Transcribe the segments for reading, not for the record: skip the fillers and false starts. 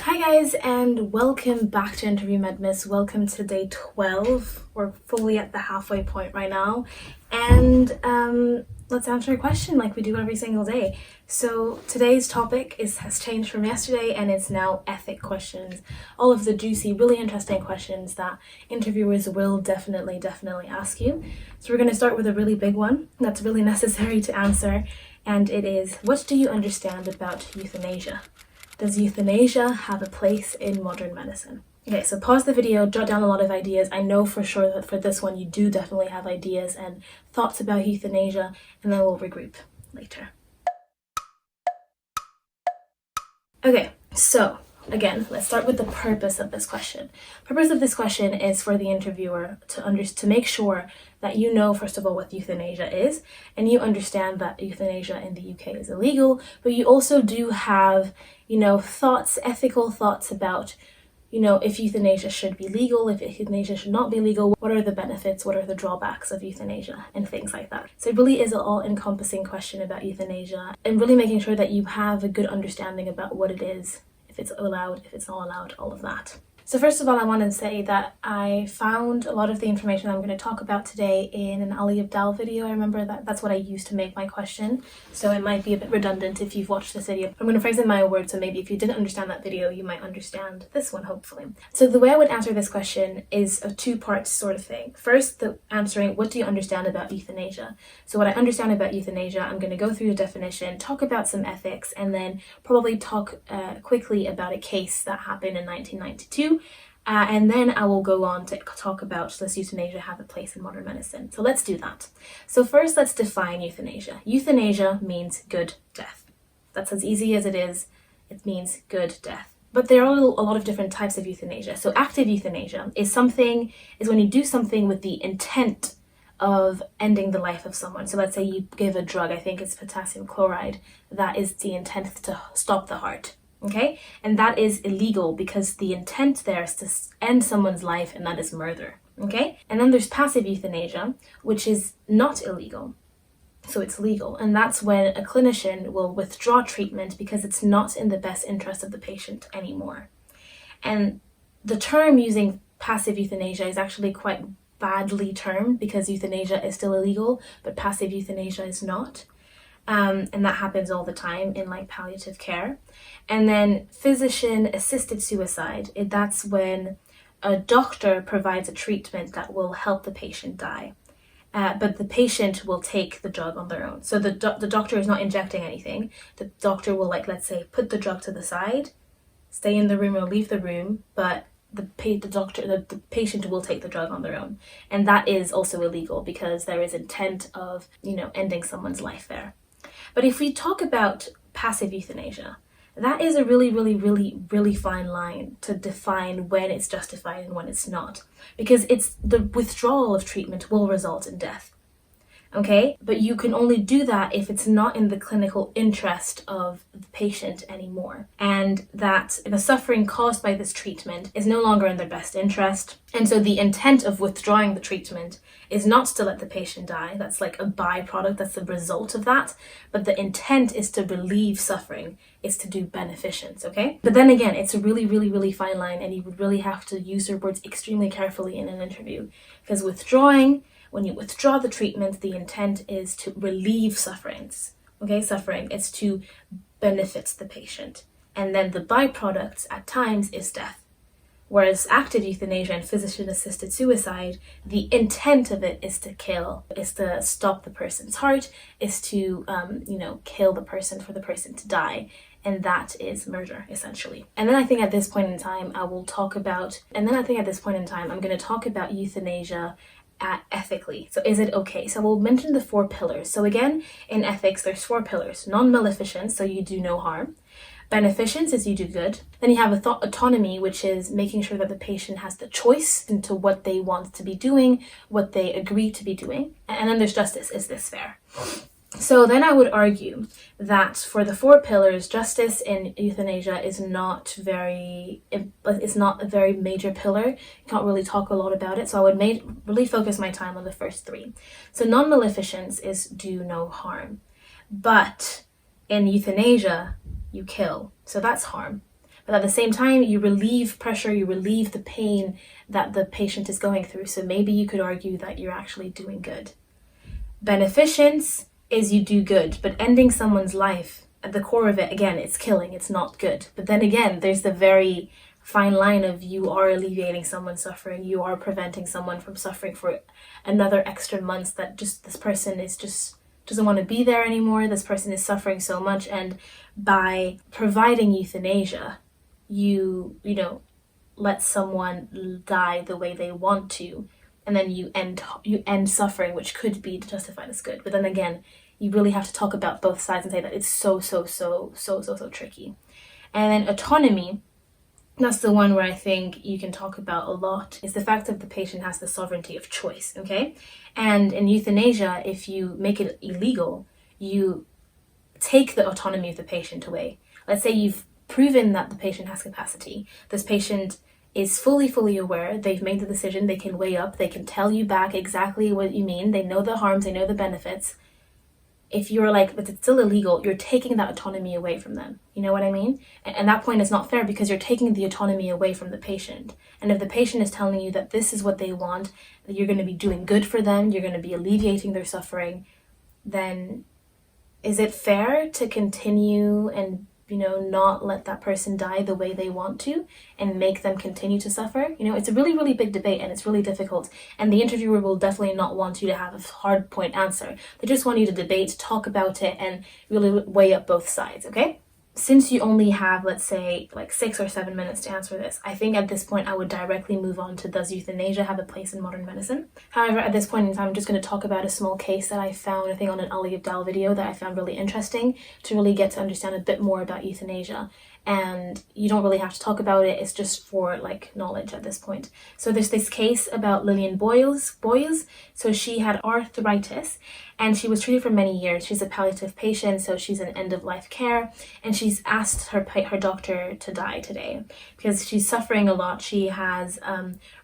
Hi guys, and welcome back to Interview MEDMAS. Welcome to day 12. We're fully at the halfway point right now, and let's answer a question like we do every single day. So today's topic has changed from yesterday, and it's now ethic questions. All of the juicy, really interesting questions that interviewers will definitely ask you. So we're going to start with a really big one that's really necessary to answer, and it is, what do you understand about euthanasia? Does euthanasia have a place in modern medicine? Okay, so pause the video, jot down a lot of ideas. I know for sure that for this one you do definitely have ideas and thoughts about euthanasia, and then we'll regroup later. Okay, so again, let's start with the purpose of this question. Purpose of this question is for the interviewer to make sure that you know, first of all, what euthanasia is, and you understand that euthanasia in the UK is illegal, but you also do have, thoughts, ethical thoughts about, if euthanasia should be legal, if euthanasia should not be legal, what are the benefits, what are the drawbacks of euthanasia, and things like that. So it really is an all-encompassing question about euthanasia, and really making sure that you have a good understanding about what it is, if it's allowed, if it's not allowed, all of that. So first of all, I want to say that I found a lot of the information I'm going to talk about today in an Ali Abdal video. I remember that's what I used to make my question, so it might be a bit redundant if you've watched this video. I'm going to phrase it in my own words, so maybe if you didn't understand that video, you might understand this one, hopefully. So the way I would answer this question is a two-part sort of thing. First, answering, what do you understand about euthanasia? So what I understand about euthanasia, I'm going to go through the definition, talk about some ethics, and then probably talk quickly about a case that happened in 1992. And then I will go on to talk about, does euthanasia have a place in modern medicine? So let's do that. So first, let's define euthanasia. Euthanasia means good death. That's as easy as it is. It means good death. But there are a lot of different types of euthanasia. So active euthanasia is when you do something with the intent of ending the life of someone. So let's say you give a drug, I think it's potassium chloride, that is the intent to stop the heart. Okay, and that is illegal because the intent there is to end someone's life, and that is murder. Okay, and then there's passive euthanasia, which is not illegal, so it's legal, and that's when a clinician will withdraw treatment because it's not in the best interest of the patient anymore. And the term using passive euthanasia is actually quite badly termed because euthanasia is still illegal, but passive euthanasia is not. And that happens all the time in palliative care. And then physician-assisted suicide, that's when a doctor provides a treatment that will help the patient die. But the patient will take the drug on their own. So the doctor is not injecting anything. The doctor will, let's say, put the drug to the side, stay in the room or leave the room, but the patient will take the drug on their own. And that is also illegal because there is intent of, ending someone's life there. But if we talk about passive euthanasia, that is a really fine line to define when it's justified and when it's not. Because it's the withdrawal of treatment will result in death. Okay? But you can only do that if it's not in the clinical interest of the patient anymore. And that the suffering caused by this treatment is no longer in their best interest. And so the intent of withdrawing the treatment is not to let the patient die. That's like a byproduct, that's the result of that. But the intent is to relieve suffering, is to do beneficence, okay? But then again, it's a really fine line, and you would really have to use your words extremely carefully in an interview. Because when you withdraw the treatment, the intent is to relieve sufferings, okay? Suffering is to benefit the patient. And then the byproducts at times is death. Whereas active euthanasia and physician-assisted suicide, the intent of it is to kill, is to stop the person's heart, is to, kill the person for the person to die. And that is murder, essentially. And then I think at this point in time, I'm going to talk about euthanasia ethically. So is it okay? So we'll mention the 4 pillars. So again, in ethics, there's 4 pillars. Non-maleficence, so you do no harm. Beneficence is you do good. Then you have autonomy, which is making sure that the patient has the choice into what they want to be doing, what they agree to be doing. And then there's justice. Is this fair? So then I would argue that for the 4 pillars, justice in euthanasia is not a very major pillar. You can't really talk a lot about it. So I would really focus my time on the first 3. So non-maleficence is do no harm. But in euthanasia, you kill. So that's harm. But at the same time, you relieve pressure, you relieve the pain that the patient is going through. So maybe you could argue that you're actually doing good. Beneficence is you do good, but ending someone's life, at the core of it, again, it's killing, it's not good. But then again, there's the very fine line of you are alleviating someone's suffering, you are preventing someone from suffering for another extra months that just this person is just doesn't want to be there anymore, this person is suffering so much, and by providing euthanasia, you let someone die the way they want to, and then you end suffering, which could be justified as good. But then again, you really have to talk about both sides and say that it's so tricky. And then autonomy, that's the one where I think you can talk about a lot, is the fact that the patient has the sovereignty of choice, okay? And in euthanasia, if you make it illegal, you take the autonomy of the patient away. Let's say you've proven that the patient has capacity. This patient is fully aware, they've made the decision, they can weigh up, they can tell you back exactly what you mean, they know the harms, they know the benefits. If you're like, but it's still illegal, you're taking that autonomy away from them. You know what I mean? And that point is not fair because you're taking the autonomy away from the patient. And if the patient is telling you that this is what they want, that you're going to be doing good for them, you're going to be alleviating their suffering, then is it fair to continue and not let that person die the way they want to and make them continue to suffer? It's a really big debate and it's really difficult. And the interviewer will definitely not want you to have a hard point answer. They just want you to debate, talk about it, and really weigh up both sides, okay? Since you only have, let's say, like 6 or 7 minutes to answer this, I think at this point I would directly move on to, does euthanasia have a place in modern medicine? However, at this point in time, I'm just going to talk about a small case that I found, I think, on an Ali Abdal video that I found really interesting to really get to understand a bit more about euthanasia. And you don't really have to talk about it, it's just for like knowledge at this point. So there's this case about Lillian Boyles. So she had arthritis and she was treated for many years. She's a palliative patient, so she's in end-of-life care, and she's asked her doctor to die today because she's suffering a lot. She has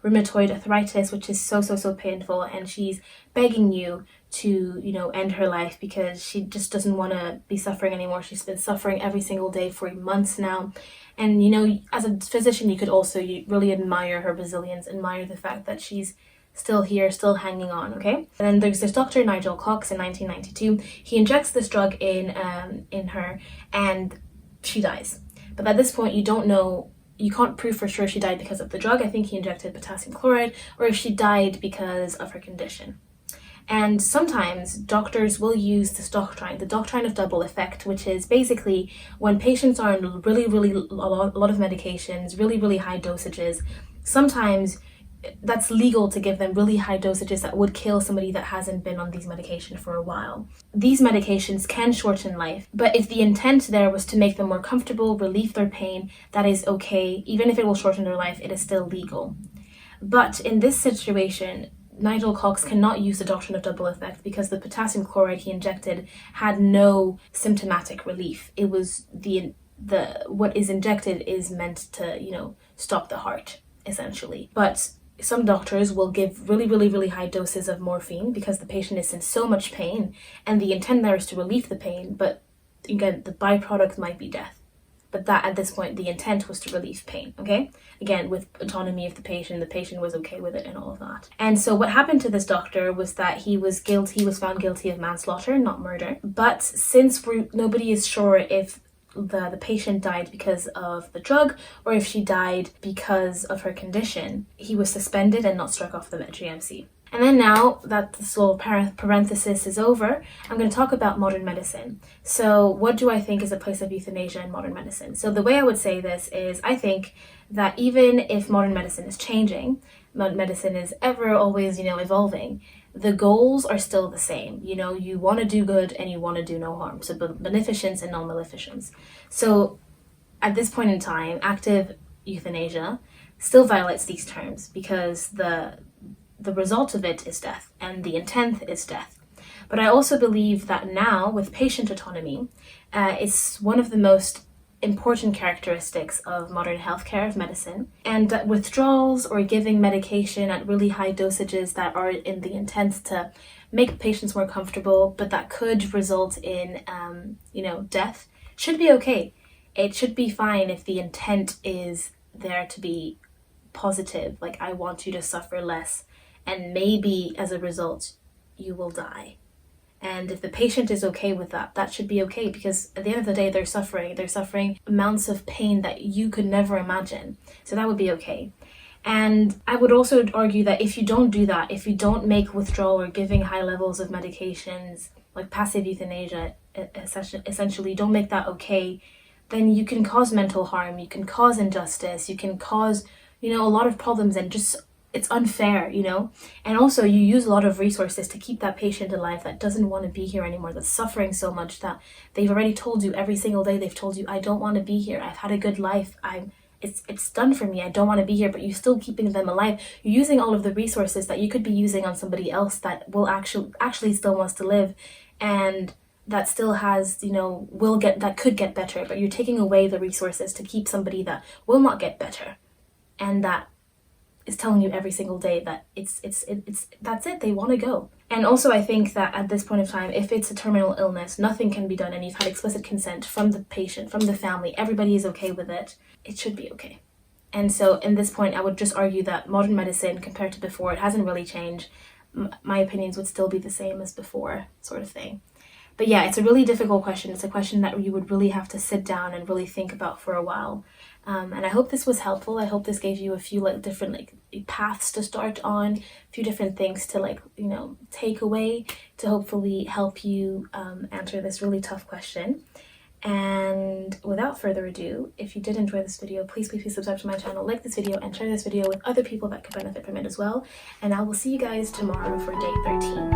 rheumatoid arthritis, which is so painful, and she's begging you to end her life because she just doesn't want to be suffering anymore. She's been suffering every single day for months now, and as a physician you could also really admire her resilience, admire the fact that she's still here, still hanging on, okay? And then there's this Dr. Nigel Cox in 1992. He injects this drug in her and she dies. But at this point you don't know, you can't prove for sure she died because of the drug. I think he injected potassium chloride, or if she died because of her condition. And sometimes doctors will use this doctrine, the doctrine of double effect, which is basically when patients are on really a lot of medications, really high dosages, sometimes that's legal to give them really high dosages that would kill somebody that hasn't been on these medications for a while. These medications can shorten life, but if the intent there was to make them more comfortable, relieve their pain, that is okay. Even if it will shorten their life, it is still legal. But in this situation, Nigel Cox cannot use the doctrine of double effect because the potassium chloride he injected had no symptomatic relief. It was the what is injected is meant to, stop the heart, essentially. But some doctors will give really high doses of morphine because the patient is in so much pain, and the intent there is to relieve the pain, but again, the byproduct might be death. But that, at this point, the intent was to relieve pain, okay? Again, with autonomy of the patient was okay with it and all of that. And so what happened to this doctor was that he was found guilty of manslaughter, not murder. But since nobody is sure if the patient died because of the drug or if she died because of her condition, he was suspended and not struck off the GMC. And then now that this little parenthesis is over, I'm going to talk about modern medicine. So what do I think is the place of euthanasia in modern medicine? So the way I would say this is, I think that even if modern medicine is changing, modern medicine is always, evolving, the goals are still the same. You want to do good and you want to do no harm. So beneficence and non-maleficence. So at this point in time, active euthanasia still violates these terms because the result of it is death and the intent is death. But I also believe that now with patient autonomy, it's one of the most important characteristics of modern healthcare, of medicine, and that withdrawals or giving medication at really high dosages that are in the intent to make patients more comfortable, but that could result in, death, should be okay. It should be fine if the intent is there to be positive, like I want you to suffer less, and maybe as a result you will die. And if the patient is okay with that, that should be okay, because at the end of the day they're suffering amounts of pain that you could never imagine. So that would be okay. And I would also argue that if you don't do that, if you don't make withdrawal or giving high levels of medications like passive euthanasia, essentially don't make that okay, then you can cause mental harm, you can cause injustice, you can cause, a lot of problems, and just it's unfair, And also you use a lot of resources to keep that patient alive that doesn't want to be here anymore, that's suffering so much that they've already told you every single day, they've told you, I don't want to be here, I've had a good life, it's done for me, I don't want to be here, but you're still keeping them alive. You're using all of the resources that you could be using on somebody else that will actually still wants to live, and that still has, that could get better, but you're taking away the resources to keep somebody that will not get better, and that is telling you every single day that that's it, they want to go. And also I think that at this point of time, if it's a terminal illness, nothing can be done, and you've had explicit consent from the patient, from the family, everybody is okay with it, it should be okay. And so in this point, I would just argue that modern medicine compared to before, it hasn't really changed. My opinions would still be the same as before, sort of thing. But yeah, it's a really difficult question. It's a question that you would really have to sit down and really think about for a while. And I hope this was helpful. I hope this gave you a few different paths to start on, a few different things to take away to hopefully help you answer this really tough question. And without further ado, if you did enjoy this video, please subscribe to my channel, like this video, and share this video with other people that could benefit from it as well. And I will see you guys tomorrow for day 13.